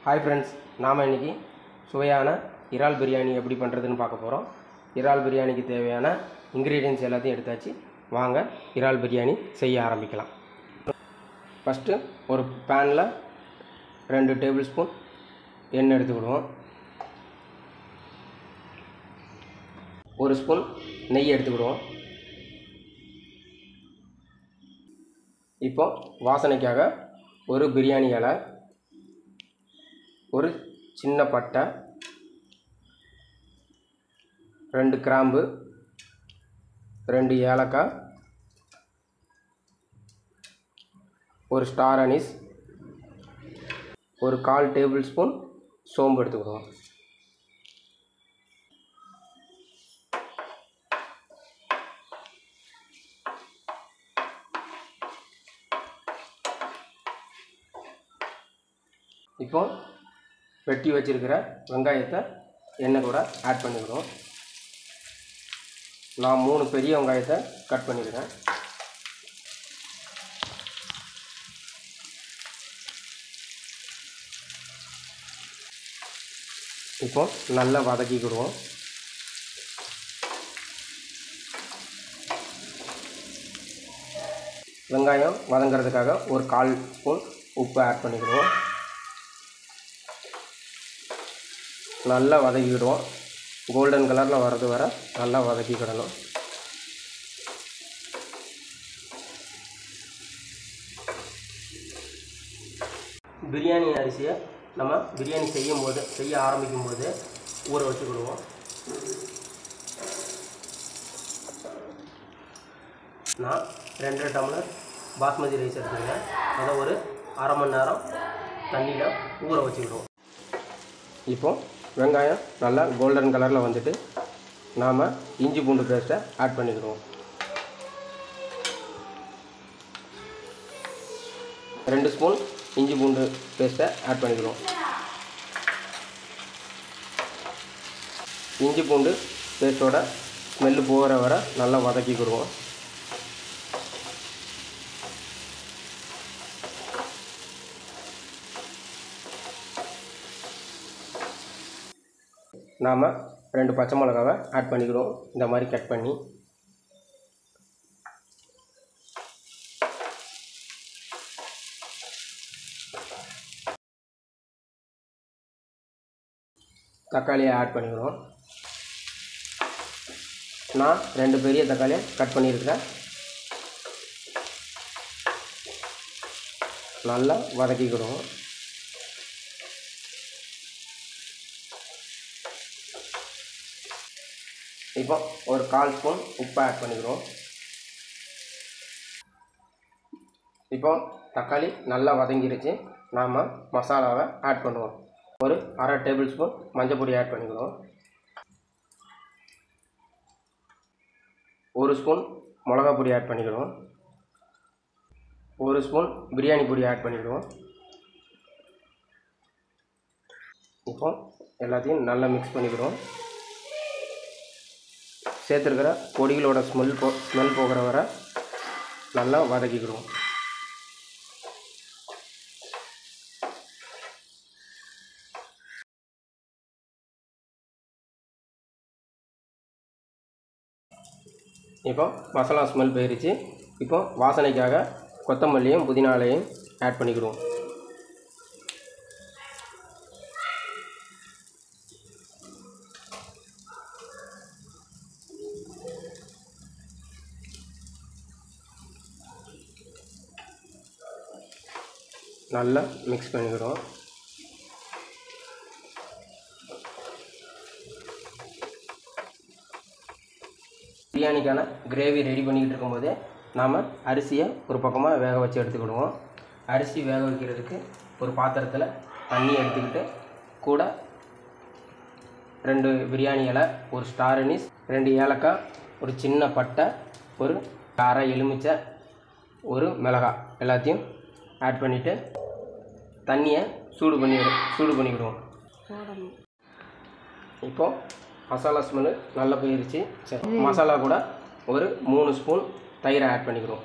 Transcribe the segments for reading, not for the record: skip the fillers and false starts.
Hi friends, நாம இன்னைக்கு சுவையான இறால் பிரியாணி எப்படி பண்றதுன்னு பார்க்க போறோம். இறால் பிரியாணிக்கு தேவையான ingredients எல்லாத்தையும் எடுத்தாச்சு. வாங்க இறால் பிரியாணி செய்ய ஆரம்பிக்கலாம். ஃபர்ஸ்ட் ஒரு panல 2 டேபிள்ஸ்பூன் எண்ணெய் எடுத்துக்குவோம். 1 ஸ்பூன் நெய் எடுத்துக்குவோம். இப்போ வாசனைக்காக ஒரு பிரியாணி இலை, ஒரு சின்ன பட்டை, 2 கிராம்பு, 2 ஏலக்காய், ஒரு ஸ்டார் அனீஸ், ஒரு 1/4 டேபிள் ஸ்பூன் சோம்பு எடுத்துக்கிறோம். இப்போ வெட்டி வச்சிருக்கிற வெங்காயத்தை எண்ணெய் கூட ஆட் பண்ணிக்கிறோம். நான் 3 பெரிய வெங்காயத்தை கட் பண்ணியிருக்கேன். இப்போ நல்லா வதக்கிக்கிடுவோம். வெங்காயம் வதங்கிறதுக்காக ஒரு 1/4 ஸ்பூன் உப்பு ஆட் பண்ணிக்கிடுவோம். நல்லா வதக்கிக்கிடுவோம். கோல்டன் கலரில் வரது வர நல்லா வதக்கிக்கிடணும். பிரியாணி அரிசியை நம்ம பிரியாணி செய்ய ஆரம்பிக்கும் போது ஊற வச்சுக்கிடுவோம். நான் 2.5 டம்ளர் பாஸ்மதி ரைஸ் எடுத்துக்கிறேன். அதை ஒரு அரை மணி நேரம் தண்ணியில் ஊற வச்சுக்கிடுவோம். இப்போ வெங்காயம் நல்லா கோல்டன் கலரில் வந்துட்டு நாம் இஞ்சி பூண்டு பேஸ்ட்டை ஆட் பண்ணிக்கிறோம். 2 ஸ்பூன் இஞ்சி பூண்டு பேஸ்ட்டை ஆட் பண்ணிக்கிறோம். இஞ்சி பூண்டு பேஸ்ட்டோட ஸ்மெல்லு போகிற வரை நல்லா வதக்கிக்கிடுவோம். நாம் 2 பச்சை மிளகாவை ஆட் பண்ணிக்கிறோம். இந்த மாதிரி கட் பண்ணி தக்காளியை ஆட் பண்ணிக்கிறோம். நான் 2 பெரிய தக்காளியை கட் பண்ணியிருக்கிறேன். நல்லா வதக்கிக்கிறோம். இப்போ ஒரு 1/4 ஸ்பூன் உப்பு ஆட் பண்ணிக்கிறோம். இப்போ தக்காளி நல்லா வதங்கிருச்சு. நாம் மசாலாவை ஆட் பண்ணுவோம். ஒரு அரை டேபிள் ஸ்பூன் மஞ்சள் பொடி ஆட் பண்ணிக்கிறோம். 1 ஸ்பூன் மிளகா பொடி ஆட் பண்ணிக்கிறோம். 1 ஸ்பூன் பிரியாணி பொடி ஆட் பண்ணிக்கிறோம். இப்போ எல்லாத்தையும் நல்லா மிக்ஸ் பண்ணிக்கிறோம். சேர்த்துருக்கிற பொடிகளோட ஸ்மெல் போகிற வர நல்லா வதக்கிக்கிறோம். இப்போ மசாலா ஸ்மெல் போயிடுச்சு. இப்போ வாசனைக்காக கொத்தமல்லியும் புதினாலையும் ஆட் பண்ணிக்கிறோம். நல்லா மிக்ஸ் பண்ணிக்கிறோம். பிரியாணிக்கான கிரேவி ரெடி பண்ணிக்கிட்டு இருக்கும்போதே நாம் அரிசியை ஒரு பக்கமாக வேக வச்சு எடுத்துக்கிடுவோம். அரிசி வேக வைக்கிறதுக்கு ஒரு பாத்திரத்தில் தண்ணி எடுத்துக்கிட்டு கூட 2 பிரியாணி இலை, ஒரு ஸ்டார் அனீஸ், 2 ஏலக்காய், ஒரு சின்ன பட்டை, ஒரு அரை எலுமிச்சை, ஒரு மிளகாய் எல்லாத்தையும் ஆட் பண்ணிவிட்டு தண்ணியை சூடு பண்ணிக்கிடுவோம். இப்போது மசாலா ஸ்மெல்லு நல்லா போயிருச்சு. சரி, மசாலா கூட ஒரு 3 ஸ்பூன் தயிரை ஆட் பண்ணிக்கிறோம்.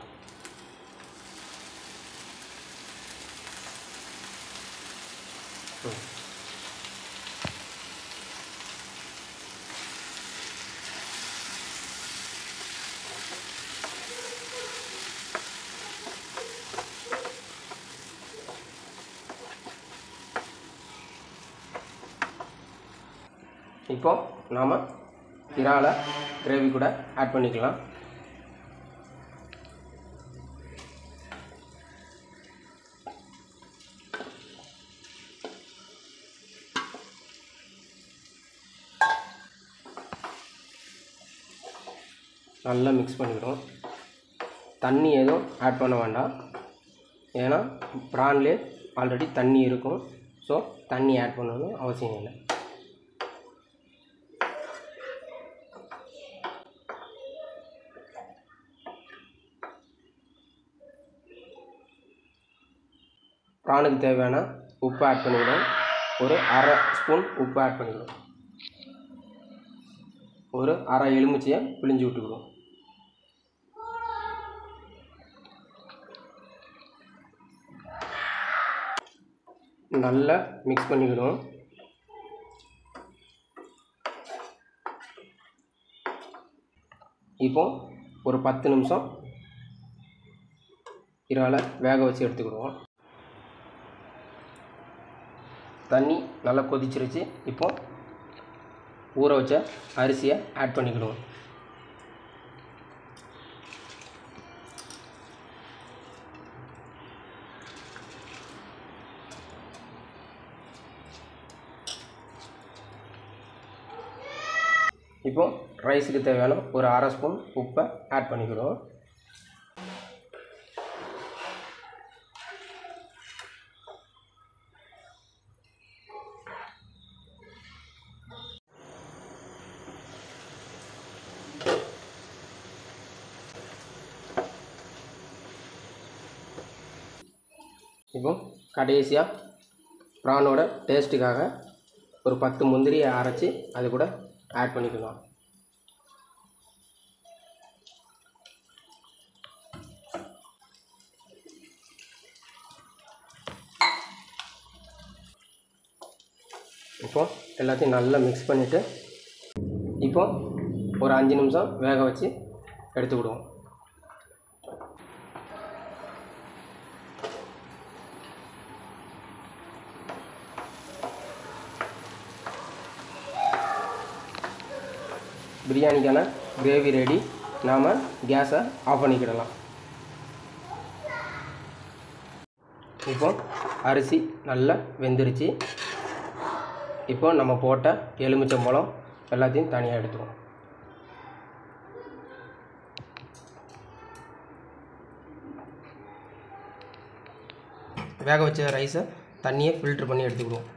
இப்போ நாம் இறாலை கிரேவி கூட ஆட் பண்ணிக்கலாம். நல்லா மிக்ஸ் பண்ணிக்கிறோம். தண்ணி எதுவும் ஆட் பண்ண வேண்டாம், ஏன்னா ப்ரான்லே ஆல்ரெடி தண்ணி இருக்கும். ஸோ தண்ணி ஆட் பண்ணணும் அவசியம் இல்லை. ப்ரானுக்கு தேவையான உப்பு ஆட் பண்ணிக்கிறோம். ஒரு அரை ஸ்பூன் உப்பு ஆட் பண்ணிக்கிறோம். ஒரு அரை எலுமிச்சையை பிழிஞ்சு விட்டுக்கிறோம். நல்லா மிக்ஸ் பண்ணிக்கிறோம். இப்போ ஒரு 10 நிமிஷம் இறாலை வேக வச்சு எடுத்துக்கிடுவோம். தண்ணி நல்லா கொதிச்சிருச்சு. இப்போ ஊற வச்ச அரிசியை ஆட் பண்ணிக்கிடுவோம். இப்போ ரைஸுக்கு தேவையான ஒரு அரை ஸ்பூன் உப்பை ஆட் பண்ணிக்கிடுவோம். இப்போ கடைசியாக ப்ரானோட டேஸ்ட்டுக்காக ஒரு 10 முந்திரியை அரைச்சி அது கூட ஆட் பண்ணிக்கலாம். இப்போ எல்லாத்தையும் நல்லா மிக்ஸ் பண்ணிவிட்டு இப்போ ஒரு 5 நிமிஷம் வேக வச்சு எடுத்து விடுவோம். பிரியாணிக்கான கிரேவி ரெடி. நாம் கேஸை ஆஃப் பண்ணிக்கிடலாம். இப்போ அரிசி நல்லா வெந்துருச்சு. இப்போ நம்ம போட்ட எலுமிச்சம்பழம் எல்லாத்தையும் தனியாக எடுத்துருவோம். வேக வச்ச ரைஸை தண்ணியை ஃபில்ட்ரு பண்ணி எடுத்துக்கிடுவோம்.